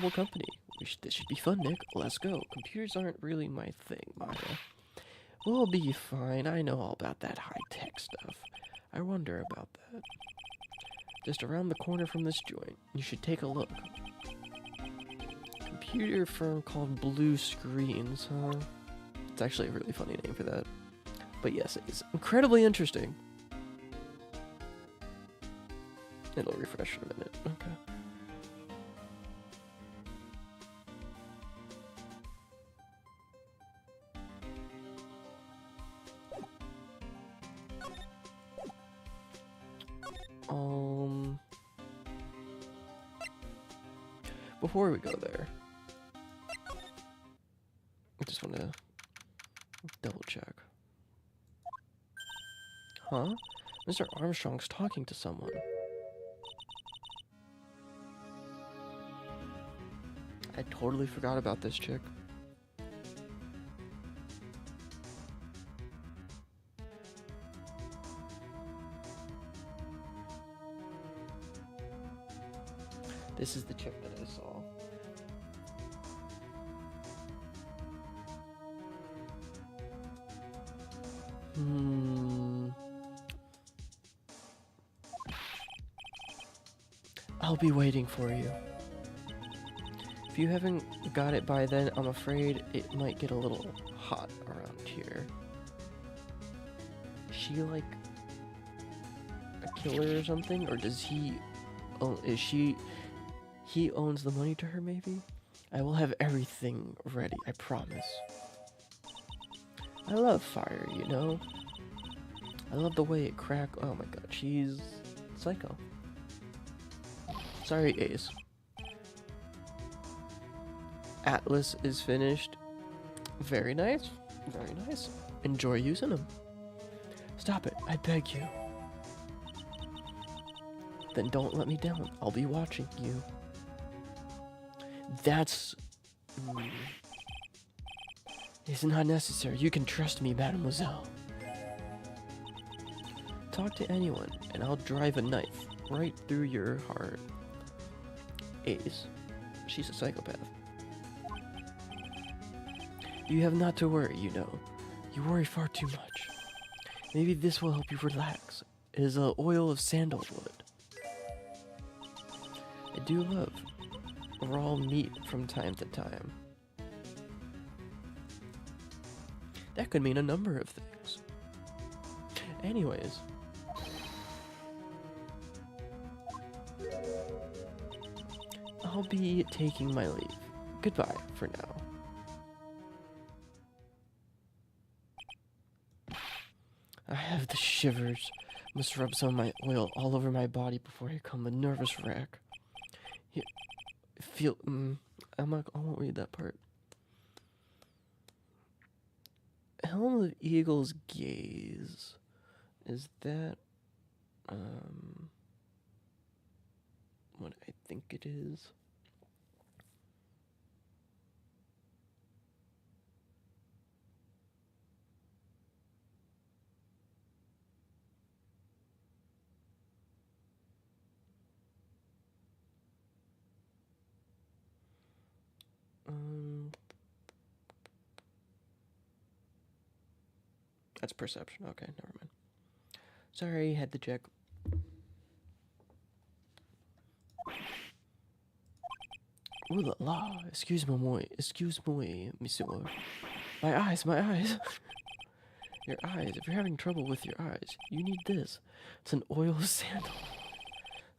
company. This should be fun, Nick. Let's go. Computers aren't really my thing, Maya. We'll be fine. I know all about that high-tech stuff. I wonder about that. Just around the corner from this joint. You should take a look. Computer firm called Blue Screens, huh? It's actually a really funny name for that. But yes, it's incredibly interesting. It'll refresh in a minute. Okay. Before we go there, I just want to double check. Huh? Mr. Armstrong's talking to someone. I totally forgot about this chick. This is the chick that I saw. I'll be waiting for you. If you haven't got it by then, I'm afraid it might get a little hot around here. Is she like a killer or something? Or does he own, he owns the money to her maybe? I will have everything ready, I promise. I love fire, you know? I love the way it crack. Oh my god, she's psycho. Sorry, Ace. Atlas is finished. Very nice. Very nice. Enjoy using them. Stop it, I beg you. Then don't let me down. I'll be watching you. That's... It's not necessary. You can trust me, mademoiselle. Talk to anyone, and I'll drive a knife right through your heart. Ace. She's a psychopath. You have not to worry, you know. You worry far too much. Maybe this will help you relax. It is an oil of sandalwood. I do love raw meat from time to time. That could mean a number of things. Anyways. I'll be taking my leave. Goodbye for now. I have the shivers. Must rub some of my oil all over my body before I become a nervous wreck. Here, feel. I won't read that part. Helm of Eagle's Gaze. Is that what I think it is? That's perception. Okay, never mind. Sorry, had to check. Ooh la la. Excuse me, monsieur. My eyes, my eyes. Your eyes. If you're having trouble with your eyes, you need this. It's an oil of sandal.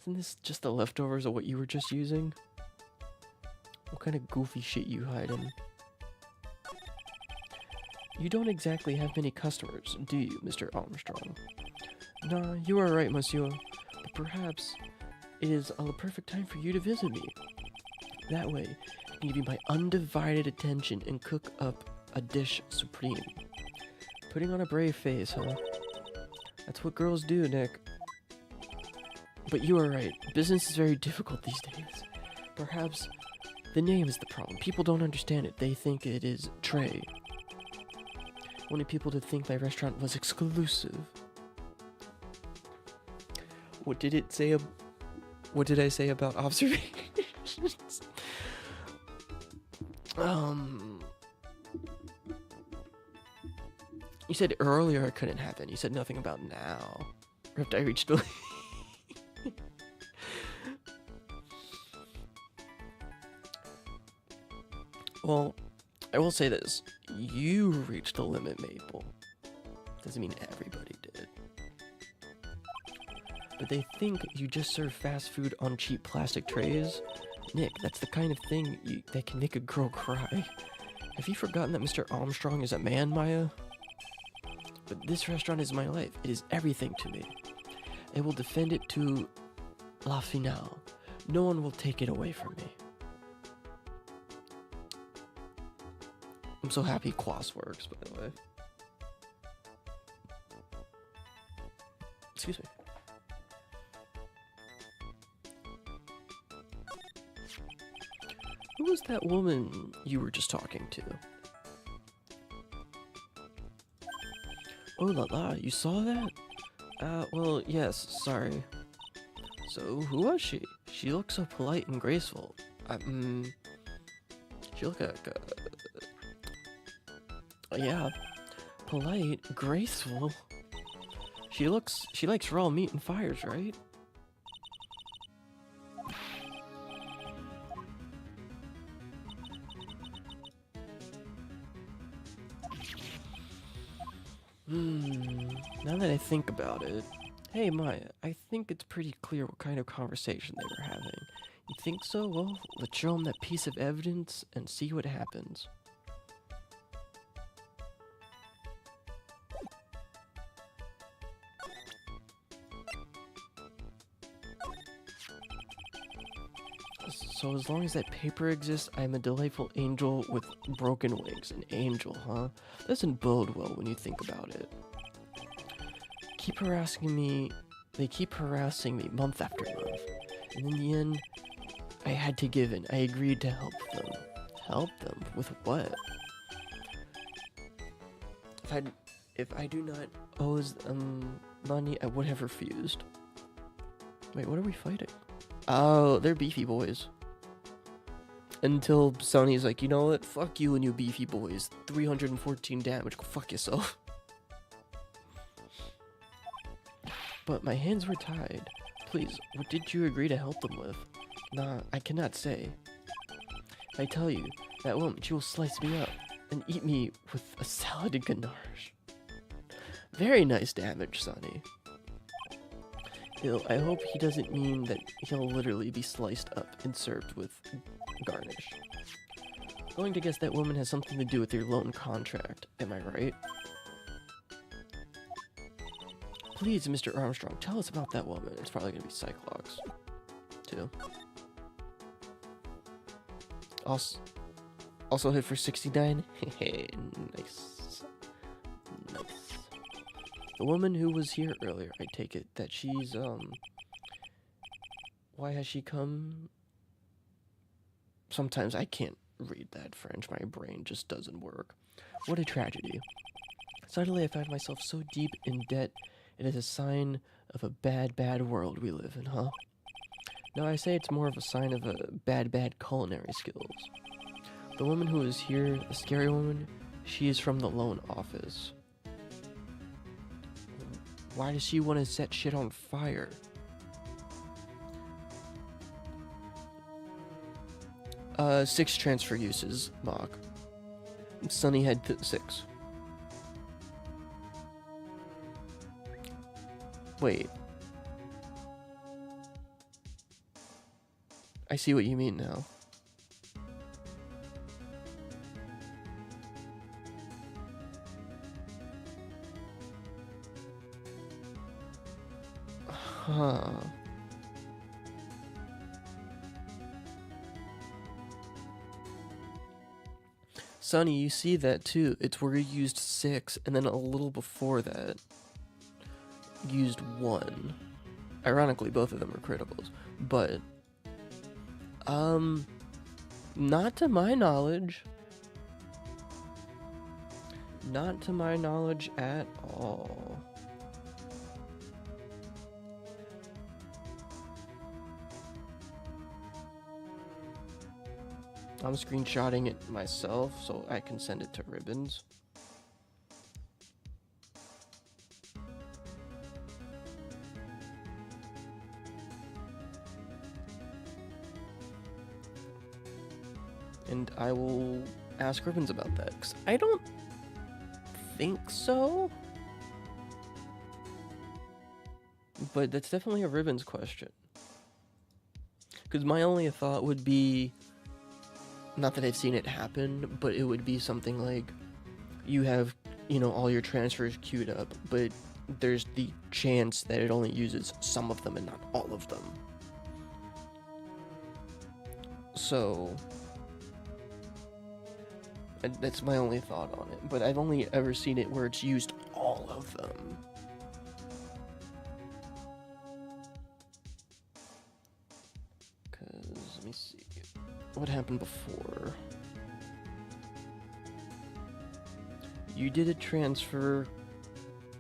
Isn't this just the leftovers of what you were just using? What kind of goofy shit you hiding? You don't exactly have many customers, do you, Mr. Armstrong? Nah, you are right, monsieur. But perhaps it is a perfect time for you to visit me. That way, I can give you my undivided attention and cook up a dish supreme. Putting on a brave face, huh? That's what girls do, Nick. But you are right. Business is very difficult these days. Perhaps the name is the problem. People don't understand it. They think it is Trey. Wanted people to think my restaurant was exclusive. What did it say? What did I say about observations? Um, you said earlier I couldn't have any. You said nothing about now. Or if I reached the... Well, I will say this. You reached the limit, Maple. Doesn't mean everybody did. But they think you just serve fast food on cheap plastic trays. Nick, that's the kind of thing that can make a girl cry. Have you forgotten that Mr. Armstrong is a man, Maya? But this restaurant is my life. It is everything to me. I will defend it to la finale. No one will take it away from me. I'm so happy Quas works, by the way. Excuse me. Who was that woman you were just talking to? Oh la la, you saw that? Well, yes, sorry. So, who was she? She looked so polite and graceful. She looked like yeah, polite, graceful. She likes raw meat and fires, right? Now that I think about it, hey Maya, I think it's pretty clear what kind of conversation they were having. You think so? Well, let's show them that piece of evidence and see what happens. So as long as that paper exists, I'm a delightful angel with broken wings. An angel, huh? Doesn't bode well when you think about it. They keep harassing me month after month. And in the end, I had to give in. I agreed to help them. Help them? With what? If I do not owe them money, I would have refused. Wait, what are we fighting? Oh, they're beefy boys. Until Sonny's like, you know what? Fuck you and you beefy boys. 314 damage. Go fuck yourself. But my hands were tied. Please, what did you agree to help them with? Nah, I cannot say. If I tell you, that woman, she will slice me up and eat me with a salad and ganache. Very nice damage, Sonny. I hope he doesn't mean that he'll literally be sliced up and served with garnish. Going to guess that woman has something to do with your loan contract, am I right? Please, Mr. Armstrong, tell us about that woman. It's probably gonna be Cyclops, too. Also hit for 69. Nice. Nice. The woman who was here earlier, I take it that she's, why has she come? Sometimes I can't read that French. My brain just doesn't work. What a tragedy. Suddenly I find myself so deep in debt, it is a sign of a bad, bad world we live in, huh? No, I say it's more of a sign of a bad, bad culinary skills. The woman who is here, the scary woman, she is from the loan office. Why does she want to set shit on fire? 6 transfer uses, Mock. Sunny had 6. Wait. I see what you mean now. Huh. Sonny, you see that too. It's where you used 6, and then a little before that, used 1. Ironically, both of them are criticals. But, not to my knowledge. Not to my knowledge at all. I'm screenshotting it myself so I can send it to Ribbons. And I will ask Ribbons about that, because I don't think so. But that's definitely a Ribbons question. Because my only thought would be, not that I've seen it happen, but it would be something like, you have, you know, all your transfers queued up, but there's the chance that it only uses some of them and not all of them. So that's my only thought on it, but I've only ever seen it where it's used all of them. Because, let me see, what happened before? You did a transfer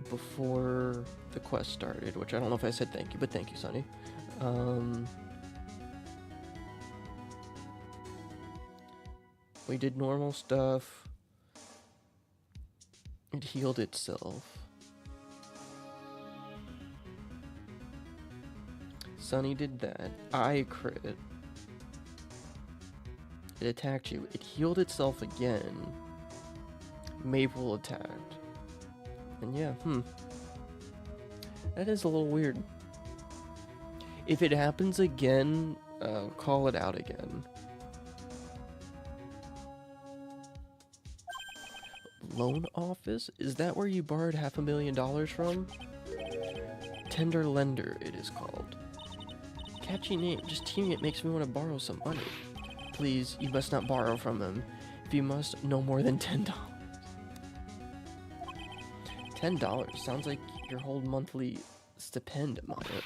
before the quest started, which I don't know if I said thank you, but thank you, Sonny. We did normal stuff. It healed itself. Sonny did that. I crit. It attacked you. It healed itself again. Maple attacked. And yeah, that is a little weird. If it happens again, call it out again. Loan office? Is that where you borrowed $500,000 from? Tender lender, it is called. Catchy name. Just hearing it makes me want to borrow some money. Please, you must not borrow from them. If you must, no more than $10. $10 sounds like your whole monthly stipend, Maya.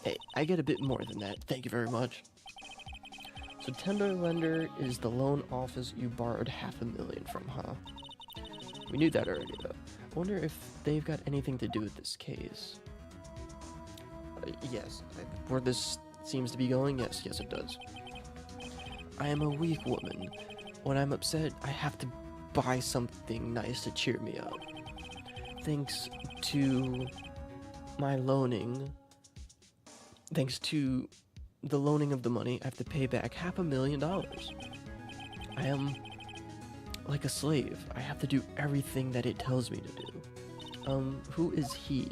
Hey, I get a bit more than that. Thank you very much. So tender lender is the loan office you borrowed $500,000 from, huh? We knew that already, though. I wonder if they've got anything to do with this case. Yes, where this seems to be going, yes, it does. I am a weak woman. When I'm upset, I have to buy something nice to cheer me up. Thanks to the loaning of the money, I have to pay back $500,000. I am like a slave. I have to do everything that it tells me to do. Who is he?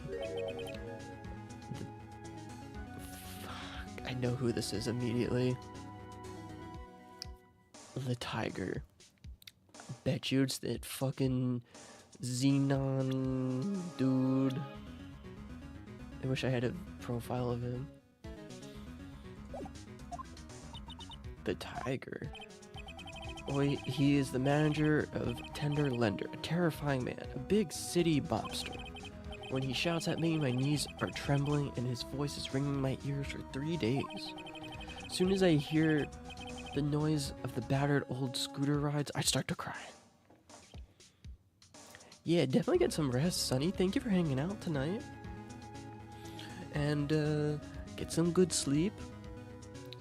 Fuck, I know who this is immediately. The tiger. Bet you it's that fucking Xenon dude. I wish I had a profile of him. The tiger. Boy, he is the manager of Tender Lender, a terrifying man, a big city mobster. When he shouts at me, my knees are trembling and his voice is ringing in my ears for 3 days. As soon as I hear the noise of the battered old scooter rides, I start to cry. Yeah, definitely get some rest, Sonny. Thank you for hanging out tonight. And get some good sleep.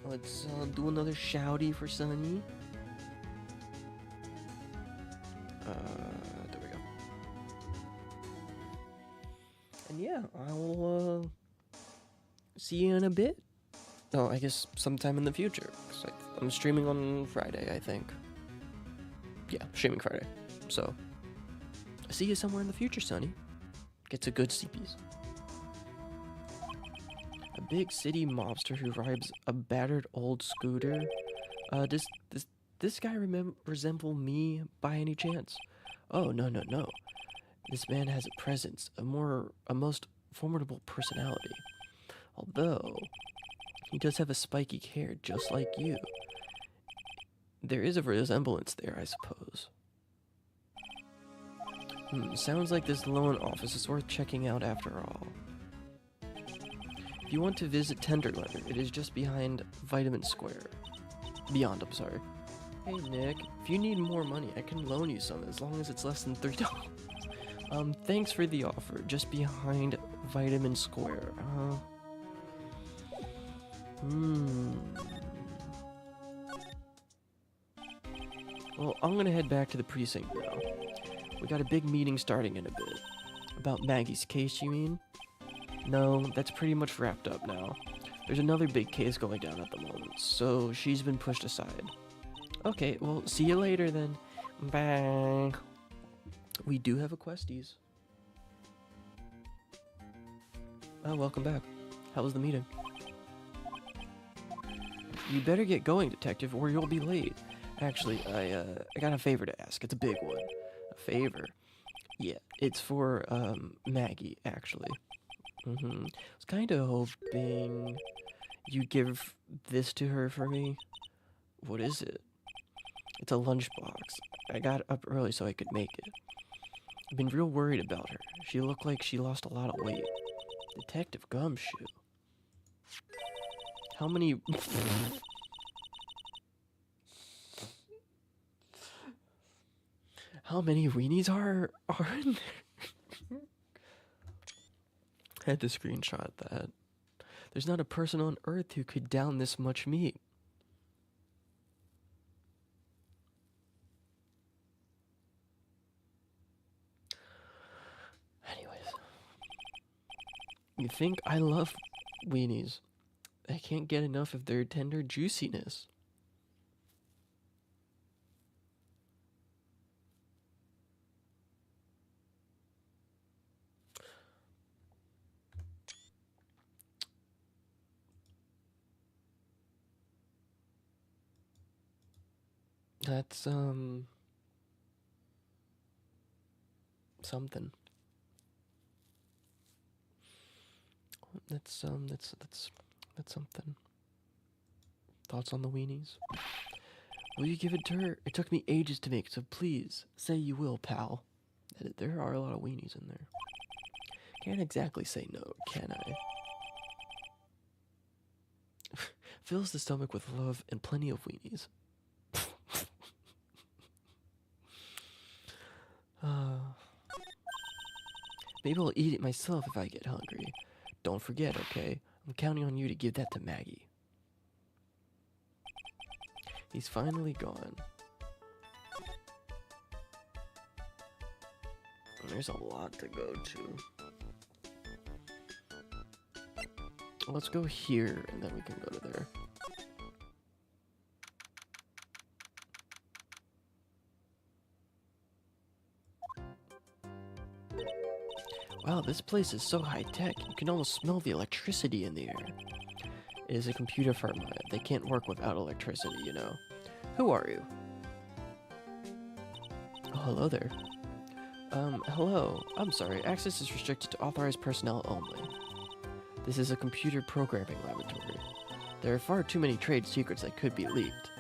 Let's do another shouty for Sonny. There we go. And yeah, I'll see you in a bit. Oh, I guess sometime in the future. 'Cause I'm streaming on Friday, I think. Yeah, streaming Friday. So, see you somewhere in the future, Sonny. Get to good CPs. A big city mobster who rides a battered old scooter. Does this guy resemble me by any chance? Oh, no. This man has a presence, a most formidable personality. Although, he does have a spiky hair just like you. There is a resemblance there, I suppose. Sounds like this loan office is worth checking out after all. If you want to visit Tenderletter, it is just behind Vitamin Square. Beyond, I'm sorry. Hey Nick, if you need more money, I can loan you some as long as it's less than $3. Thanks for the offer. Just behind Vitamin Square. Well, I'm gonna head back to the precinct now. We got a big meeting starting in a bit. About Maggie's case, you mean? No, that's pretty much wrapped up now. There's another big case going down at the moment, so she's been pushed aside. Okay, well, see you later then. Bye. We do have a questies. Oh, welcome back. How was the meeting? You better get going, detective, or you'll be late. Actually, I got a favor to ask. It's a big one. A favor? Yeah, it's for, Maggie, actually. I was kind of hoping you'd give this to her for me. What is it? It's a lunchbox. I got up early so I could make it. I've been real worried about her. She looked like she lost a lot of weight. Detective Gumshoe. How many... How many weenies are in there? I had to screenshot that. There's not a person on Earth who could down this much meat. Anyways. You think I love weenies. I can't get enough of their tender juiciness. That's, something. That's something. Thoughts on the weenies? Will you give it to her? It took me ages to make, so please, say you will, pal. There are a lot of weenies in there. Can't exactly say no, can I? Fills the stomach with love and plenty of weenies. Maybe I'll eat it myself if I get hungry. Don't forget, okay? I'm counting on you to give that to Maggie. He's finally gone. There's a lot to go to. Let's go here, and then we can go to there. Wow, this place is so high-tech, you can almost smell the electricity in the air. It is a computer firm. They can't work without electricity, you know. Who are you? Oh, hello there. Hello. I'm sorry, access is restricted to authorized personnel only. This is a computer programming laboratory. There are far too many trade secrets that could be leaked.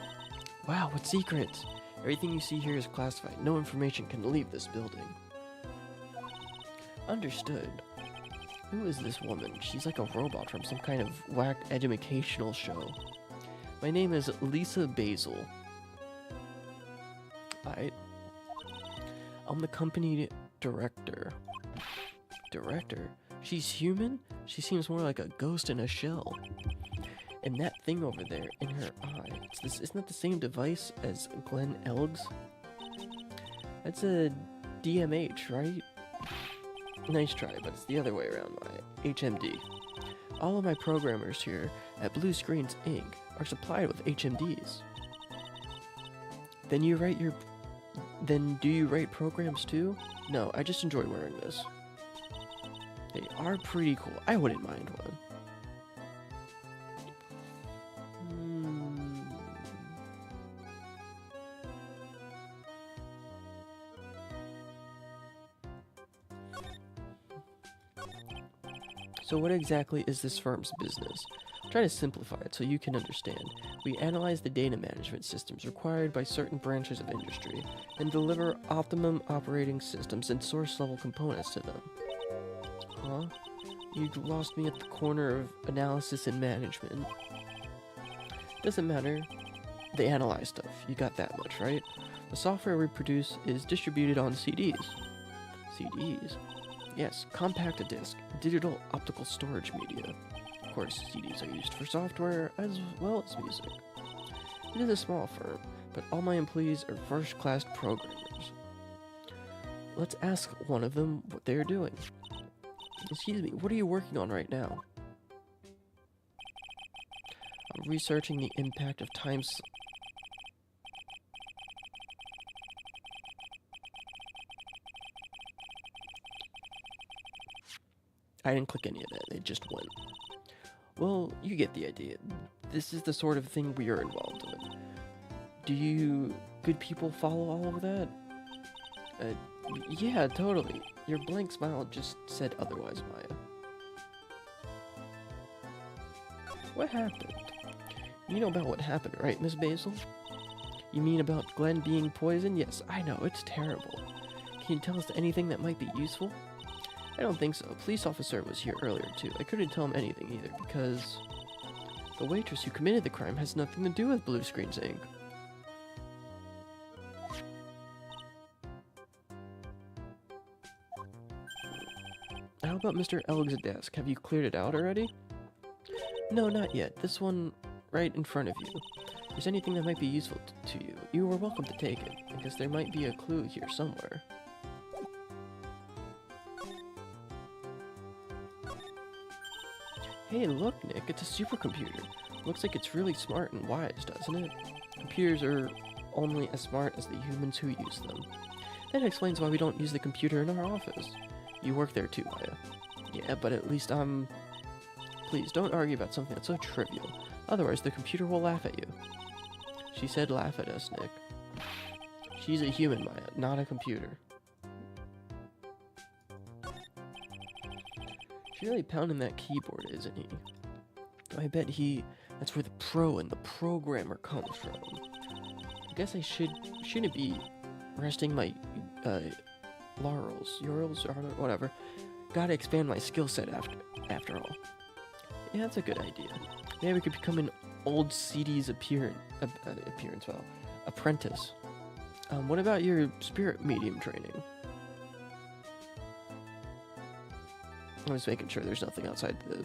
Wow, what secrets? Everything you see here is classified. No information can leave this building. Understood. Who is this woman? She's like a robot from some kind of whack educational show. My name is Lisa Basil. I'm the company director. Director? She's human? She seems more like a ghost in a shell. And that thing over there in her eye, isn't that the same device as Glenn Elgs? That's a DMH, right? Nice try, but it's the other way around, my HMD. All of my programmers here at Blue Screens Inc. are supplied with HMDs. Then do you write programs too? No, I just enjoy wearing this. They are pretty cool. I wouldn't mind one. So what exactly is this firm's business? Try to simplify it so you can understand. We analyze the data management systems required by certain branches of industry and deliver optimum operating systems and source-level components to them. Huh? You lost me at the corner of analysis and management. Doesn't matter. They analyze stuff. You got that much, right? The software we produce is distributed on CDs. CDs? Yes, compact disc, digital optical storage media. Of course, CDs are used for software as well as music. It is a small firm, but all my employees are first-class programmers. Let's ask one of them what they are doing. Excuse me, what are you working on right now? I'm researching the impact of I didn't click any of that, it just went. Well, you get the idea. This is the sort of thing we are involved with. Do you good people follow all of that? Yeah, totally. Your blank smile just said otherwise, Maya. What happened? You know about what happened, right, Miss Basil? You mean about Glenn being poisoned? Yes, I know, it's terrible. Can you tell us anything that might be useful? I don't think so. A police officer was here earlier, too. I couldn't tell him anything either, because the waitress who committed the crime has nothing to do with Blue Screens Inc. How about Mr. Elg's desk? Have you cleared it out already? No, not yet. This one right in front of you. If there's anything that might be useful to you, you are welcome to take it. I guess there might be a clue here somewhere. Hey, look, Nick, it's a supercomputer. Looks like it's really smart and wise, doesn't it? Computers are only as smart as the humans who use them. That explains why we don't use the computer in our office. You work there too, Maya. Yeah, but at least I'm... Please, don't argue about something that's so trivial. Otherwise, the computer will laugh at you. She said laugh at us, Nick. She's a human, Maya, not a computer. She's really pounding that keyboard, isn't he? I bet that's where the pro and the programmer comes from. I guess I shouldn't be resting my, laurels, whatever. Gotta expand my skill set after all. Yeah, that's a good idea. Maybe we could become an old CD's apprentice. What about your spirit medium training? I'm just making sure there's nothing outside the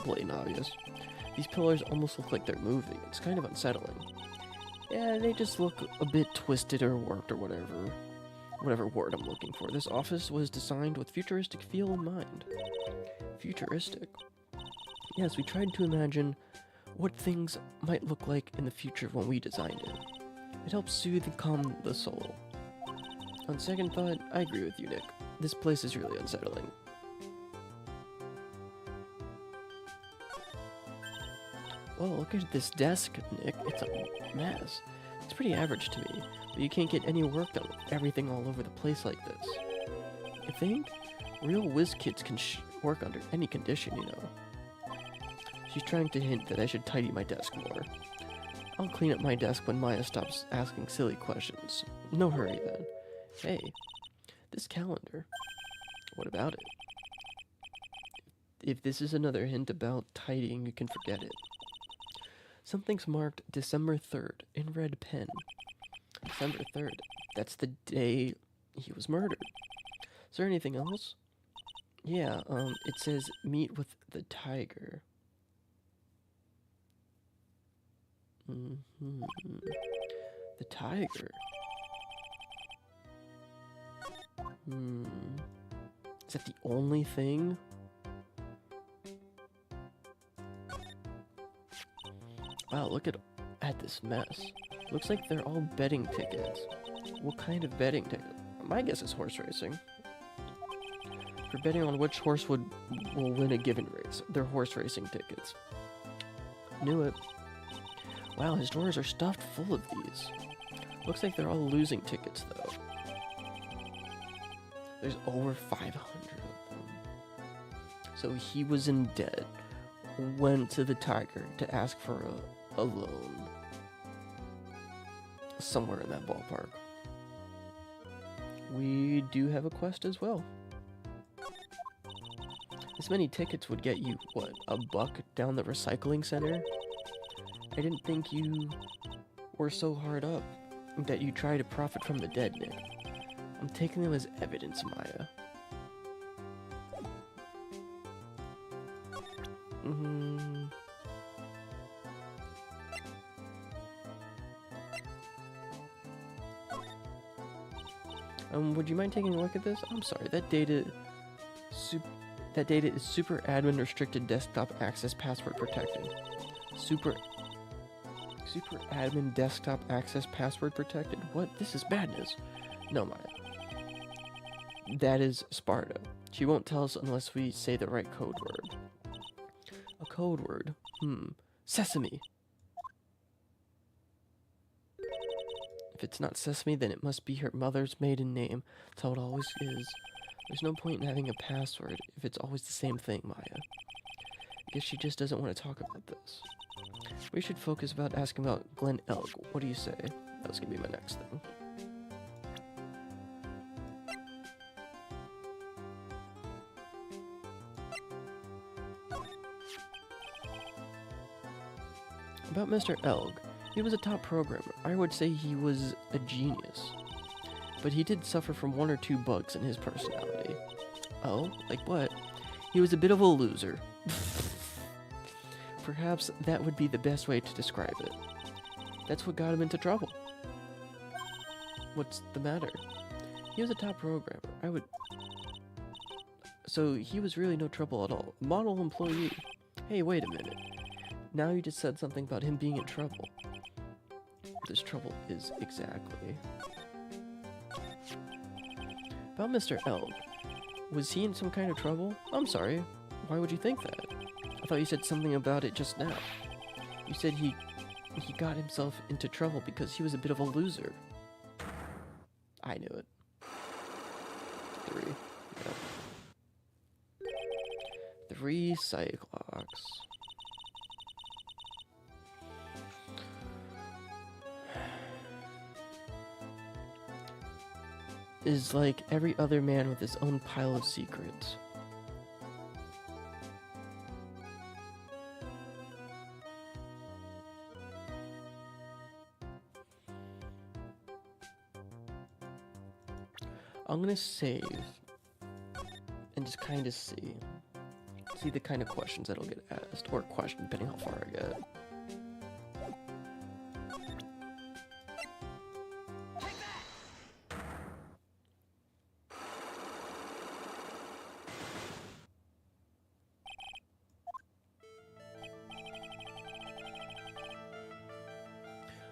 blatant obvious. These pillars almost look like they're moving. It's kind of unsettling. Yeah, they just look a bit twisted or warped or whatever word I'm looking for. This office was designed with futuristic feel in mind. Futuristic? Yes, we tried to imagine what things might look like in the future when we designed it. It helps soothe and calm the soul. On second thought, I agree with you, Nick. This place is really unsettling. Well, look at this desk, Nick. It's a mess. It's pretty average to me, but you can't get any work done with everything all over the place like this. I think real whiz kids can work under any condition, you know. She's trying to hint that I should tidy my desk more. I'll clean up my desk when Maya stops asking silly questions. No hurry then. Hey, this calendar. What about it? If this is another hint about tidying, you can forget it. Something's marked December 3rd in red pen. December 3rd. That's the day he was murdered. Is there anything else? Yeah, it says meet with the tiger. The tiger. Is that the only thing? Wow, look at this mess. Looks like they're all betting tickets. What kind of betting ticket? My guess is horse racing. For betting on which horse will win a given race. They're horse racing tickets. Knew it. Wow, his drawers are stuffed full of these. Looks like they're all losing tickets, though. There's over 500 of them. So he was in debt. Went to the tiger to ask for a loan. Somewhere in that ballpark. We do have a quest as well. This many tickets would get you, what, $1 down the recycling center? I didn't think you were so hard up that you try to profit from the dead, Nick. I'm taking them as evidence, Maya. Would you mind taking a look at this? I'm sorry, that data is super admin restricted desktop access password protected. Super admin desktop access password protected? What? This is madness. No, Maya. That is Sparta. She won't tell us unless we say the right code word. A code word? Sesame. If it's not Sesame, then it must be her mother's maiden name. That's how it always is. There's no point in having a password if it's always the same thing, Maya. I guess she just doesn't want to talk about this. We should focus about asking about Glen Elg. What do you say? That was gonna be my next thing. About Mr. Elg. He was a top programmer. I would say he was a genius. But he did suffer from one or two bugs in his personality. Oh? Like what? He was a bit of a loser. Perhaps that would be the best way to describe it. That's what got him into trouble. What's the matter? He was a top programmer. So he was really no trouble at all. Model employee. Hey, wait a minute. Now you just said something about him being in trouble. This trouble is exactly... About Mr. Elg. Was he in some kind of trouble? I'm sorry. Why would you think that? I thought you said something about it just now. You said he got himself into trouble because he was a bit of a loser. I knew it. 3. Yep. 3 Cyclops. Is like every other man with his own pile of secrets. I'm gonna save and just kind of see the kind of questions that'll get asked, or question depending how far I get.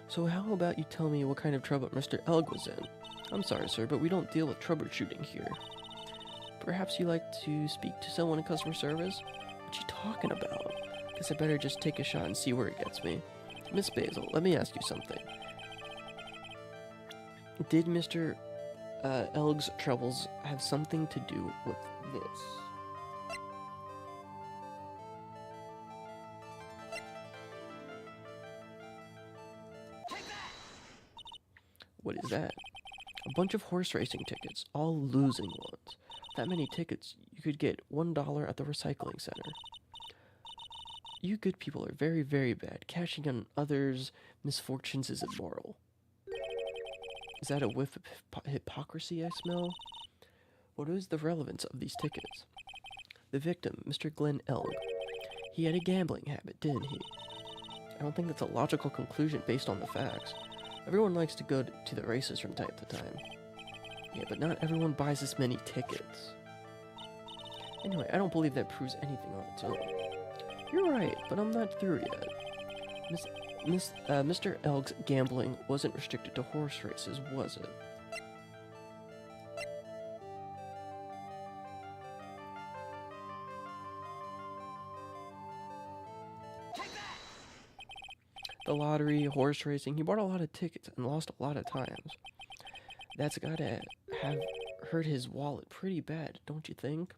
So how about you tell me what kind of trouble Mr. Elg was in? I'm sorry, sir, but we don't deal with troubleshooting here. Perhaps you like to speak to someone in customer service? What you talking about? Guess I better just take a shot and see where it gets me. Miss Basil, let me ask you something. Did Mr. Elg's troubles have something to do with this? What is that? A bunch of horse racing tickets, all losing ones. That many tickets, you could get $1 at the recycling center. You good people are very, very bad. Cashing on others' misfortunes is immoral. Is that a whiff of hypocrisy I smell? What is the relevance of these tickets? The victim, Mr. Glen Elg. He had a gambling habit, didn't he? I don't think that's a logical conclusion based on the facts. Everyone likes to go to the races from time to time. Yeah, but not everyone buys this many tickets. Anyway, I don't believe that proves anything on its own. You're right, but I'm not through yet. Mr. Elg's gambling wasn't restricted to horse races, was it? The lottery, horse racing, he bought a lot of tickets and lost a lot of times. That's gotta have hurt his wallet pretty bad, don't you think?